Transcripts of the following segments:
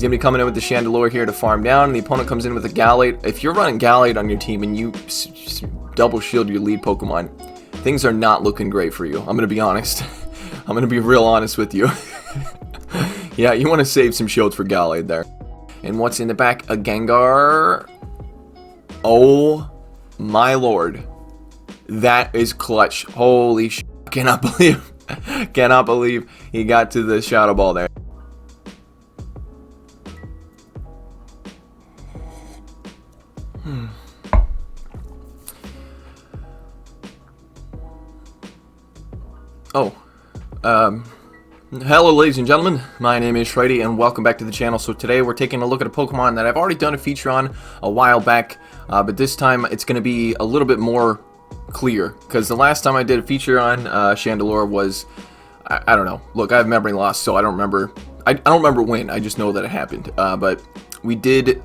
going to be coming in with the Chandelure here to farm down. The opponent comes in with a Gallade. If you're running Gallade on your team and you double shield your lead Pokemon, things are not looking great for you. I'm going to be honest. I'm going to be real honest with you. Yeah, you want to save some shields for Gallade there. And what's in the back? A Gengar. Oh my lord. That is clutch. Holy sh**. Cannot believe he got to the Shadow Ball there. Hello ladies and gentlemen, my name is Shrady and welcome back to the channel. So today we're taking a look at a Pokemon that I've already done a feature on a while back, but this time it's going to be a little bit more clear, because the last time I did a feature on Chandelure was, I don't know, look, I have memory loss, so I don't remember, I don't remember when, I just know that it happened, but we did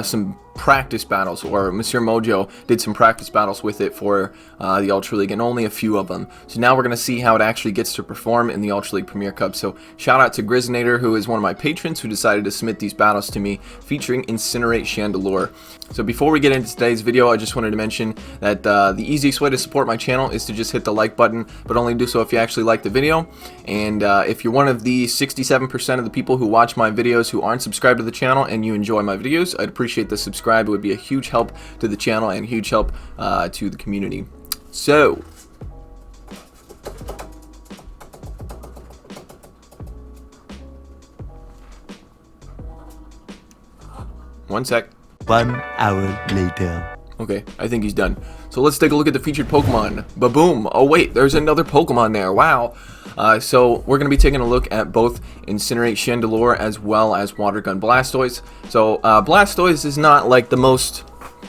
some practice battles, or Monsieur Mojo did some practice battles with it for the Ultra League, and only a few of them. So now we're going to see how it actually gets to perform in the Ultra League Premier Cup. So shout out to Grizzinator, who is one of my patrons, who decided to submit these battles to me, featuring Incinerate Chandelure. So before we get into today's video, I just wanted to mention that the easiest way to support my channel is to just hit the like button, but only do so if you actually like the video. And if you're one of the 67% of the people who watch my videos who aren't subscribed to the channel and you enjoy my videos, I'd appreciate the subscribe. It would be a huge help to the channel and huge help to the community. So, one sec. 1 hour later. Okay, I think he's done. So let's take a look at the featured Pokemon. Ba-boom! Oh wait, there's another Pokemon there. Wow. So we're going to be taking a look at both Incinerate Chandelure as well as Water Gun Blastoise. So Blastoise is not like the most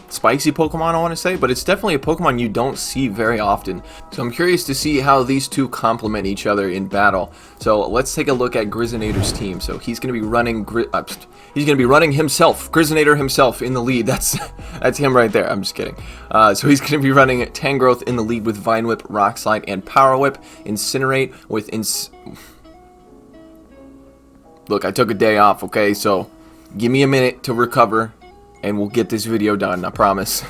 spicy Pokemon, I want to say, but it's definitely a Pokemon you don't see very often. So I'm curious to see how these two complement each other in battle. So let's take a look at Grizzinator's team. So he's going to be running himself, Grizzinator himself in the lead. That's him right there. I'm just kidding. So he's going to be running Tangrowth in the lead with Vine Whip, Rock Slide, and Power Whip. Incinerate with Look, I took a day off, okay? So give me a minute to recover and we'll get this video done, I promise.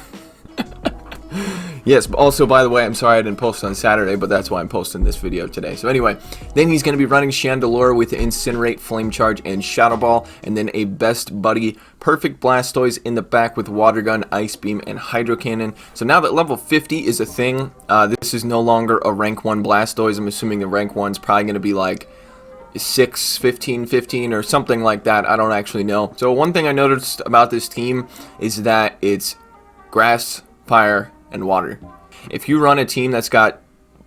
Yes, but also, by the way, I'm sorry I didn't post on Saturday, but that's why I'm posting this video today. So anyway, then he's going to be running Chandelure with Incinerate, Flame Charge, and Shadow Ball, and then a Best Buddy Perfect Blastoise in the back with Water Gun, Ice Beam, and Hydro Cannon. So now that level 50 is a thing, this is no longer a rank 1 Blastoise. I'm assuming the rank 1's probably going to be like 6, 15, 15 or something like that. I don't actually know. So one thing I noticed about this team is that it's grass, fire, and water. If you run a team that's got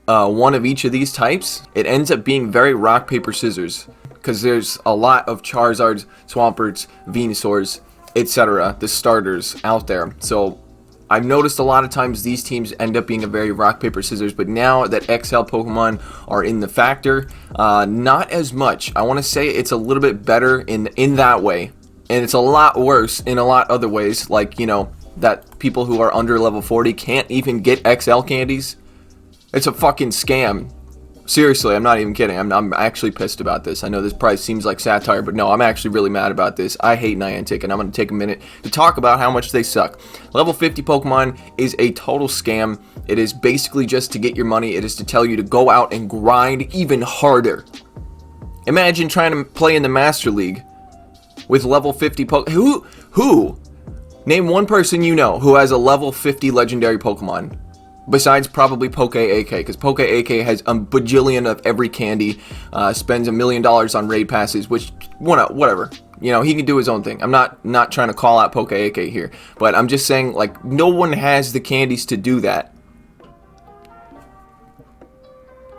one of each of these types, it ends up being very rock, paper, scissors, because there's a lot of Charizards, Swamperts, Venusaurs, etc., the starters out there. So I've noticed a lot of times these teams end up being a very rock, paper, scissors, but now that XL Pokemon are in the factor, not as much. I want to say it's a little bit better in that way, and it's a lot worse in a lot other ways, like, you know, that people who are under level 40 can't even get XL candies. It's a fucking scam. Seriously, I'm not even kidding. I'm actually pissed about this. I know this probably seems like satire, but no, I'm actually really mad about this. I hate Niantic, and I'm going to take a minute to talk about how much they suck. Level 50 Pokemon is a total scam. It is basically just to get your money. It is to tell you to go out and grind even harder. Imagine trying to play in the Master League with level 50 Pokemon. Who? Name one person you know who has a level 50 legendary Pokemon. Besides probably Poke AK, because Poke AK has a bajillion of every candy, spends $1 million on raid passes, which, whatever. You know, he can do his own thing. I'm not trying to call out Poke AK here, but I'm just saying, like, no one has the candies to do that.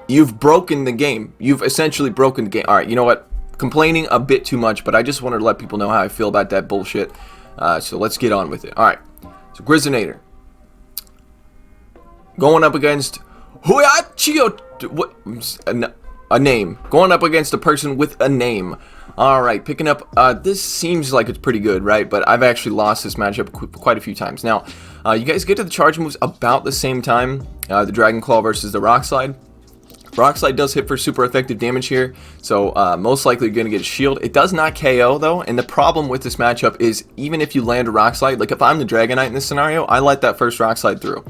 You've broken the game. You've essentially broken the game. Alright, you know what? Complaining a bit too much, but I just wanted to let people know how I feel about that bullshit. So let's get on with it. Alright, so Grizzinator going up against a name. Going up against a person with a name. Alright, picking up, this seems like it's pretty good, right? But I've actually lost this matchup quite a few times. Now, you guys get to the charge moves about the same time, the Dragon Claw versus the Rock Slide. Rock Slide does hit for super effective damage here, so most likely you're going to get a shield. It does not KO though, and the problem with this matchup is even if you land a Rock Slide, like if I'm the Dragonite in this scenario, I let that first Rock Slide through.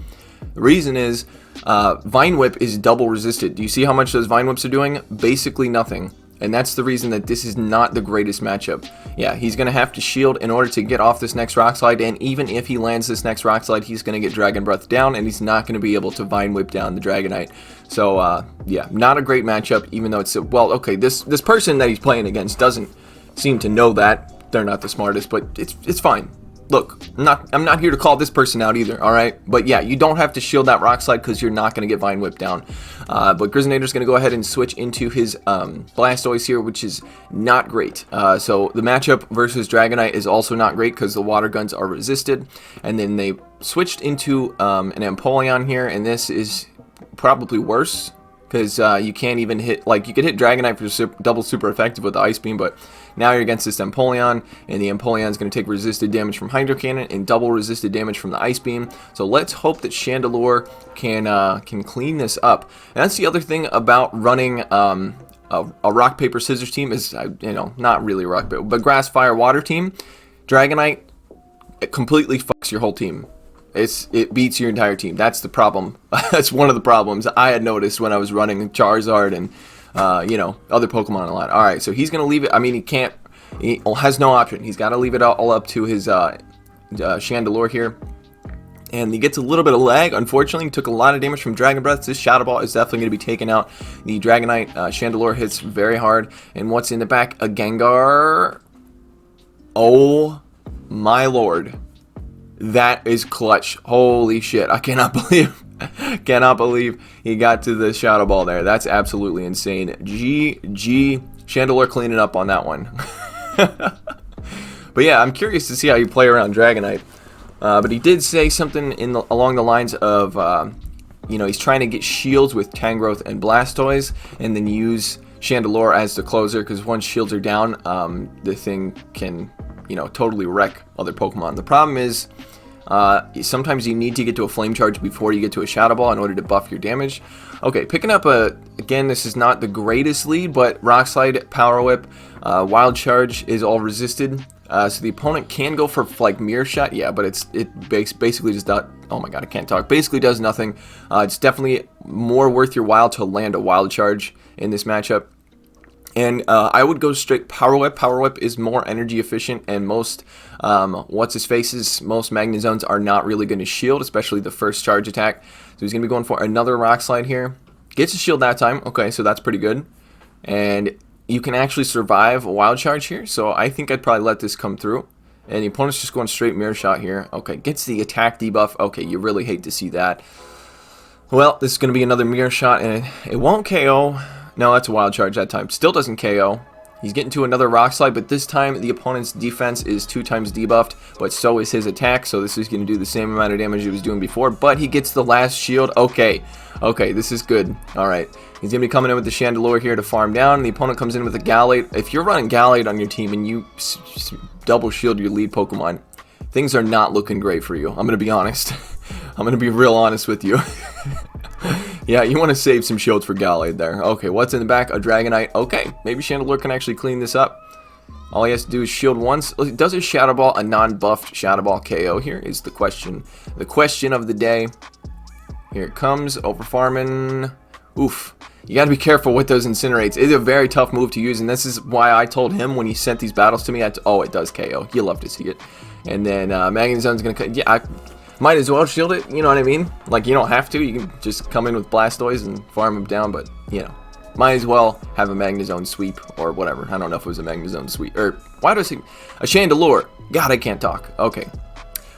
The reason is Vine Whip is double resisted. Do you see how much those Vine Whips are doing? Basically nothing. And that's the reason that this is not the greatest matchup. Yeah, he's going to have to shield in order to get off this next Rock Slide, and even if he lands this next Rock Slide, he's going to get Dragon Breath down, and he's not going to be able to Vine Whip down the Dragonite. So, yeah, not a great matchup, even though it's, well, okay, this person that he's playing against doesn't seem to know that. They're not the smartest, but it's fine. Look, I'm not here to call this person out either, alright? But yeah, you don't have to shield that Rock Slide because you're not going to get Vine Whip down. But Grizzinator's going to go ahead and switch into his Blastoise here, which is not great. So the matchup versus Dragonite is also not great because the water guns are resisted. And then they switched into an Empoleon here, and this is probably worse. Because you can't even hit, like, you could hit Dragonite for double super effective with the Ice Beam, but now you're against this Empoleon, and the Empoleon is going to take resisted damage from Hydro Cannon and double resisted damage from the Ice Beam. So let's hope that Chandelure can clean this up. And that's the other thing about running a rock, paper, scissors team is, you know, not really rock, paper, but grass, fire, water team. Dragonite, it completely fucks your whole team. It beats your entire team. That's the problem. That's one of the problems I had noticed when I was running Charizard and, you know, other Pokemon a lot. Alright, so he's going to leave it. I mean, he has no option. He's got to leave it all up to his Chandelure here. And he gets a little bit of lag. Unfortunately, he took a lot of damage from Dragon Breath. This Shadow Ball is definitely going to be taken out. The Dragonite, Chandelure hits very hard. And what's in the back? A Gengar. Oh, my lord. That is clutch. Holy shit. I cannot believe he got to the Shadow Ball there. That's absolutely insane. GG. Chandelure cleaning up on that one. But yeah, I'm curious to see how you play around Dragonite. But he did say something along the lines of, you know, he's trying to get shields with Tangrowth and Blastoise, and then use Chandelure as the closer, because once shields are down, the thing can, you know, totally wreck other Pokemon. The problem is, sometimes you need to get to a Flame Charge before you get to a Shadow Ball in order to buff your damage. Okay, picking up again, this is not the greatest lead, but Rock Slide, Power Whip, Wild Charge is all resisted. So the opponent can go for like Mirror Shot, yeah, but it basically just does, oh my god, I can't talk, basically does nothing. It's definitely more worth your while to land a Wild Charge in this matchup. And I would go straight Power Whip. Power Whip is more energy efficient, and most what's-his-faces, most Magnezones are not really going to shield, especially the first charge attack. So he's going to be going for another Rock Slide here. Gets a shield that time, okay, so that's pretty good. And you can actually survive a Wild Charge here, so I think I'd probably let this come through. And the opponent's just going straight Mirror Shot here. Okay, gets the attack debuff. Okay, you really hate to see that. Well, this is going to be another Mirror Shot, and it won't KO. No, that's a Wild Charge that time. Still doesn't KO. He's getting to another Rock Slide, but this time the opponent's defense is 2 times debuffed, but so is his attack, so this is going to do the same amount of damage he was doing before, but he gets the last shield. Okay, this is good. Alright, he's going to be coming in with the Chandelure here to farm down. The opponent comes in with a Gallade. If you're running Gallade on your team and you double shield your lead Pokemon, things are not looking great for you. I'm going to be honest. I'm going to be real honest with you. Yeah, you want to save some shields for Gallade there. Okay, what's in the back? A Dragonite. Okay, maybe Chandelure can actually clean this up. All he has to do is shield once. Does a Shadow Ball, a non-buffed Shadow Ball KO here is the question. The question of the day. Here it comes. Over farming. Oof. You got to be careful with those Incinerates. It's a very tough move to use, and this is why I told him when he sent these battles to me, oh, it does KO. You love to see it. And then Magnezone's going to... Yeah, might as well shield it, you know what I mean? Like, you don't have to, you can just come in with Blastoise and farm him down, but, you know, might as well have a Magnezone sweep, or whatever. I don't know if it was a Magnezone sweep, or, why do I say, a Chandelure? God, I can't talk. Okay.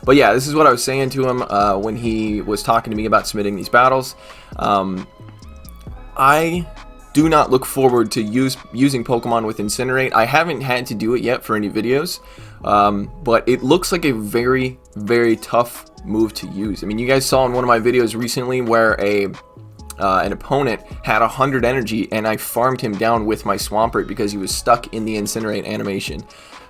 But yeah, this is what I was saying to him when he was talking to me about submitting these battles. I do not look forward to using Pokemon with Incinerate. I haven't had to do it yet for any videos, but it looks like a very, very tough move to use. I mean, you guys saw in one of my videos recently where an opponent had 100 energy, and I farmed him down with my Swampert because he was stuck in the Incinerate animation.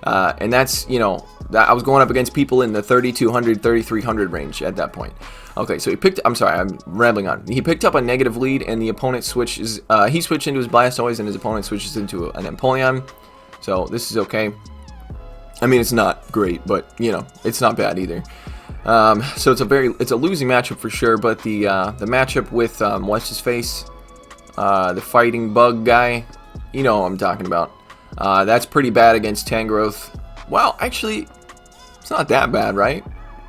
And that's, you know, I was going up against people in the 3,200, 3,300 range at that point. Okay, so I'm sorry, I'm rambling on. He picked up a negative lead, and the opponent switches, he switched into his Blastoise, and his opponent switches into an Empoleon. So this is okay. I mean, it's not great, but, you know, it's not bad either. So it's a losing matchup for sure, but the matchup with, what's his face? The fighting bug guy, you know what I'm talking about. That's pretty bad against Tangrowth. Well, actually, it's not that bad, right?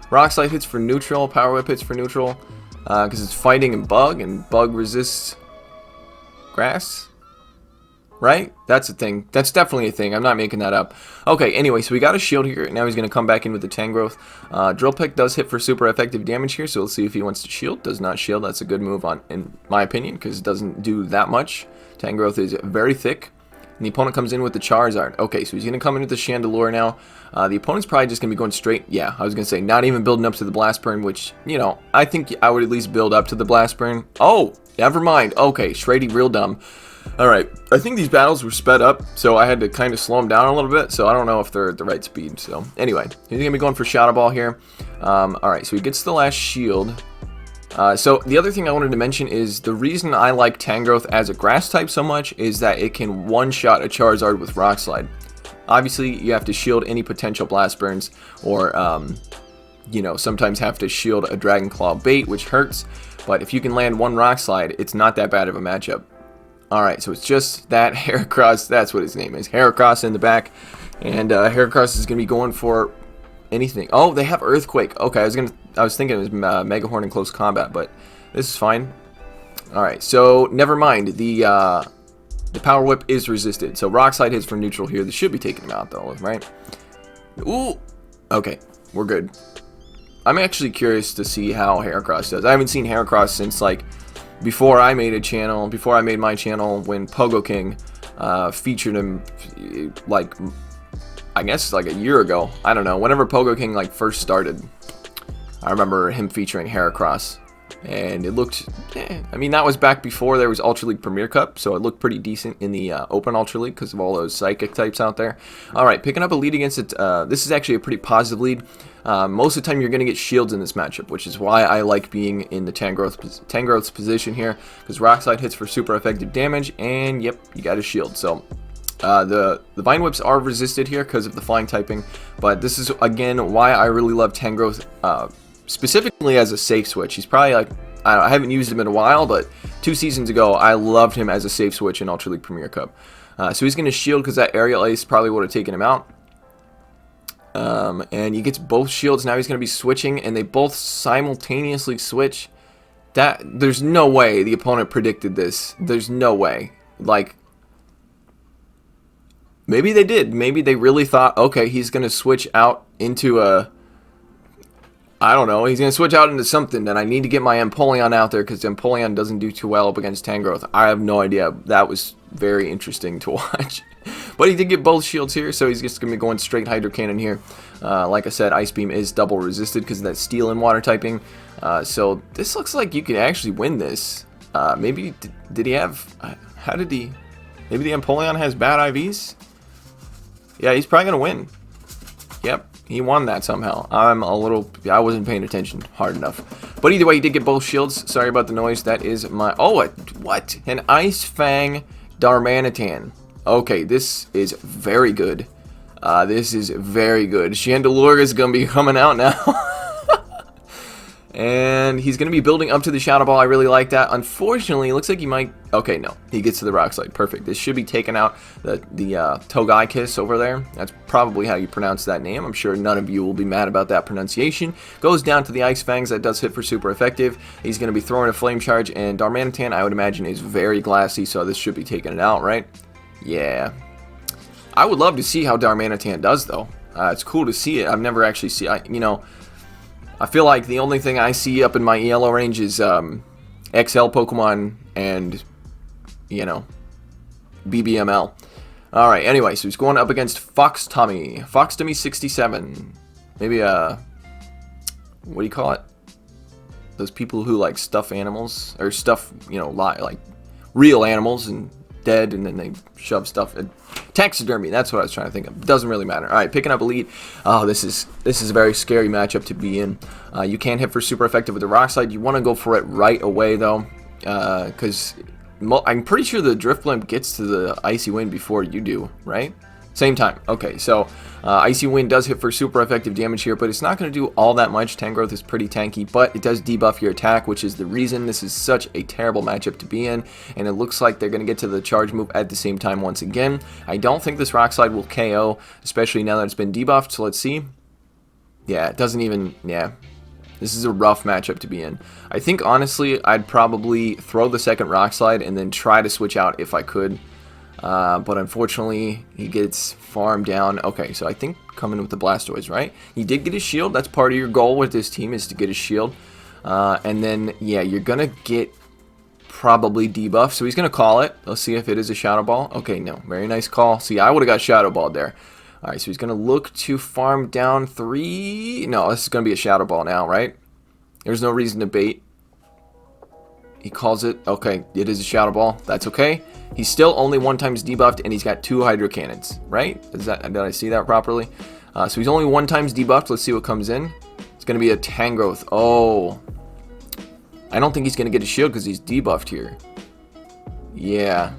Rock Slide hits for neutral, Power Whip hits for neutral, because it's fighting and bug resists grass, right? That's a thing. That's definitely a thing. I'm not making that up. Okay, anyway, so we got a shield here. Now he's going to come back in with the Tangrowth. Drill Peck does hit for super effective damage here, so let's see if he wants to shield. Does not shield. That's a good move, in my opinion, because it doesn't do that much. Tangrowth is very thick. And the opponent comes in with the Charizard. Okay, so he's going to come in with the Chandelure now. The opponent's probably just going to be going straight. Yeah, I was going to say, not even building up to the Blast Burn, which, you know, I think I would at least build up to the Blast Burn. Oh, never mind. Okay, Shrady, real dumb. Alright, I think these battles were sped up, so I had to kind of slow them down a little bit, so I don't know if they're at the right speed. So, anyway, he's going to be going for Shadow Ball here. Alright, so he gets the last shield. So the other thing I wanted to mention is the reason I like Tangrowth as a grass type so much is that it can one-shot a Charizard with Rock Slide. Obviously, you have to shield any potential Blast Burns, or, you know, sometimes have to shield a Dragon Claw bait, which hurts. But if you can land one Rock Slide, it's not that bad of a matchup. Alright, so it's just that Heracross, that's what his name is, Heracross in the back. And Heracross is going to be going for anything. Oh, they have Earthquake. Okay, I was thinking it was Mega Horn in close combat, but this is fine. Alright, so never mind. The Power Whip is resisted. So Rock Slide hits for neutral here. This should be taking him out though, right? Ooh! Okay, we're good. I'm actually curious to see how Heracross does. I haven't seen Heracross since, like, before I made my channel when Pogo King featured him, like, I guess like a year ago. I don't know. Whenever Pogo King like first started, I remember him featuring Heracross, and it looked. I mean, that was back before there was Ultra League Premier Cup, so it looked pretty decent in the Open Ultra League because of all those psychic types out there. All right, picking up a lead against it. This is actually a pretty positive lead. Most of the time, you're going to get shields in this matchup, which is why I like being in the Tangrowth's position here, because Rock Slide hits for super effective damage, and yep, you got a shield. So. The Vine Whips are resisted here because of the flying typing, but this is, again, why I really love Tangrowth, specifically as a safe switch. He's probably, like, I haven't used him in a while, but 2 seasons ago, I loved him as a safe switch in Ultra League Premier Cup. So he's going to shield because that Aerial Ace probably would have taken him out. And he gets both shields. Now he's going to be switching, and they both simultaneously switch. There's no way the opponent predicted this. There's no way. Like, maybe they did. Maybe they really thought, okay, he's going to switch out into a... I don't know. He's going to switch out into something, and I need to get my Empoleon out there because Empoleon doesn't do too well up against Tangrowth. I have no idea. That was very interesting to watch. But he did get both shields here, so he's just going to be going straight Hydro Cannon here. Like I said, Ice Beam is double resisted because of that Steel and Water typing. So this looks like you can actually win this. Maybe, did he have... How did he... Maybe the Empoleon has bad IVs? Yeah, he's probably going to win. Yep, he won that somehow. I wasn't paying attention hard enough. But either way, he did get both shields. Sorry about the noise. That is my... Oh, what? An Ice Fang Darmanitan. Okay, this is very good. This is very good. Chandelure is going to be coming out now. And he's going to be building up to the Shadow Ball. I really like that. Unfortunately, it looks like he might... Okay, no. He gets to the Rock Slide. Perfect. This should be taking out the Togai Kiss over there. That's probably how you pronounce that name. I'm sure none of you will be mad about that pronunciation. Goes down to the Ice Fangs. That does hit for super effective. He's going to be throwing a Flame Charge. And Darmanitan, I would imagine, is very glassy. So this should be taking it out, right? Yeah. I would love to see how Darmanitan does, though. It's cool to see it. I've never actually seen... I feel like the only thing I see up in my ELO range is XL Pokemon and, BBML. Alright, anyway, so he's going up against Fox Tommy. Fox Tommy 67. Maybe what do you call it? Those people who like stuff animals, or stuff, like real animals and dead, and then they shove stuff. Taxidermy, that's what I was trying to think of. Doesn't really matter. All right, picking up Elite. Oh, this is a very scary matchup to be in. You can't hit for super effective with the Rock Slide. You want to go for it right away, though, because I'm pretty sure the Drift Blimp gets to the Icy Wind before you do, right? Same time. Okay, so Icy Wind does hit for super effective damage here, but it's not going to do all that much. Tangrowth is pretty tanky, but it does debuff your attack, which is the reason this is such a terrible matchup to be in. And it looks like they're going to get to the charge move at the same time once again. I don't think this Rock Slide will KO, especially now that it's been debuffed. So let's see. Yeah, it doesn't even... Yeah. This is a rough matchup to be in. I think, honestly, I'd probably throw the second Rock Slide and then try to switch out if I could. But unfortunately, he gets farmed down. Okay, so I think coming with the Blastoise, right? He did get his shield. That's part of your goal with this team, is to get his shield. And then, yeah, you're going to get probably debuff. So he's going to call it. Let's see if it is a Shadow Ball. Okay, no. Very nice call. See, I would have got Shadow Ball there. All right, so he's going to look to farm down 3. No, this is going to be a Shadow Ball now, right? There's no reason to bait. He calls it. Okay, it is a Shadow Ball. That's okay. He's still only 1 times debuffed, and he's got 2 Hydro Cannons, right? Did I see that properly? So he's only 1 times debuffed. Let's see what comes in. It's going to be a Tangrowth. Oh. I don't think he's going to get a shield because he's debuffed here. Yeah.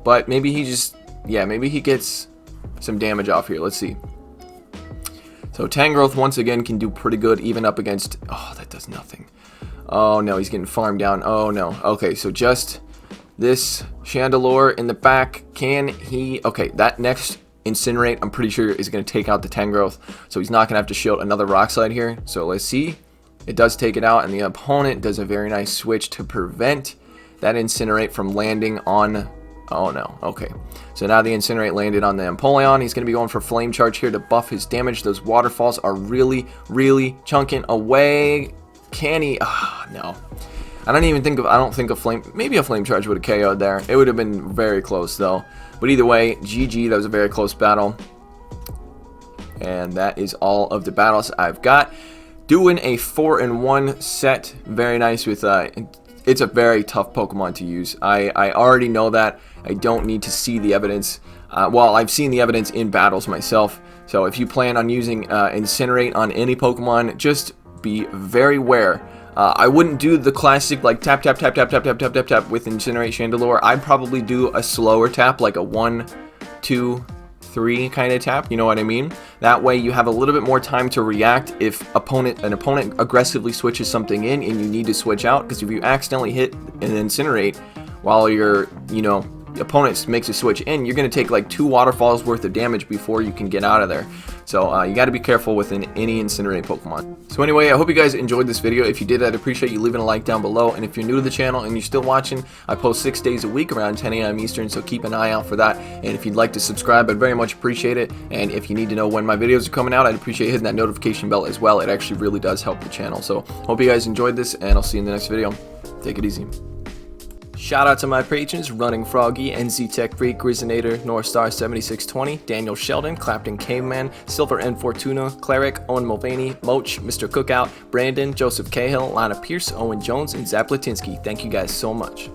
But maybe he just... Yeah, maybe he gets some damage off here. Let's see. So Tangrowth, once again, can do pretty good, even up against... Oh, that does nothing. Oh, no, he's getting farmed down. Oh, no. Okay, so just... This Chandelure in the back, can he... Okay, that next Incinerate, I'm pretty sure, is going to take out the Tangrowth. So he's not going to have to shield another Rock Slide here. So let's see. It does take it out, and the opponent does a very nice switch to prevent that Incinerate from landing on... Oh, no. Okay. So now the Incinerate landed on the Empoleon. He's going to be going for Flame Charge here to buff his damage. Those waterfalls are really, really chunking away. Can he... Ah, no. I don't think a flame, maybe a Flame Charge would have KO'd there. It would have been very close though. But either way, GG, that was a very close battle. And that is all of the battles I've got. Doing a 4-in-1 set, very nice with, it's a very tough Pokemon to use. I already know that. I don't need to see the evidence. Well, I've seen the evidence in battles myself. So if you plan on using Incinerate on any Pokemon, just be very aware. I wouldn't do the classic like tap tap tap tap tap tap tap tap tap with Incinerate Chandelure. I'd probably do a slower tap, like a 1, 2, 3 kind of tap. You know what I mean? That way you have a little bit more time to react if an opponent aggressively switches something in and you need to switch out. Because if you accidentally hit an Incinerate while your opponent makes a switch in, you're going to take like 2 waterfalls worth of damage before you can get out of there. So you got to be careful with any Incinerate Pokemon. So anyway, I hope you guys enjoyed this video. If you did, I'd appreciate you leaving a like down below. And if you're new to the channel and you're still watching, I post 6 days a week around 10 a.m. Eastern, so keep an eye out for that. And if you'd like to subscribe, I'd very much appreciate it. And if you need to know when my videos are coming out, I'd appreciate hitting that notification bell as well. It actually really does help the channel. So hope you guys enjoyed this, and I'll see you in the next video. Take it easy. Shout out to my patrons: Running Froggy, NZ Tech Freak, Grizzinator, Northstar 7620, Daniel Sheldon, Clapton Caveman, Silver N Fortuna, Cleric, Owen Mulvaney, Moach, Mr. Cookout, Brandon, Joseph Cahill, Lana Pierce, Owen Jones, and Zap Latinsky. Thank you guys so much.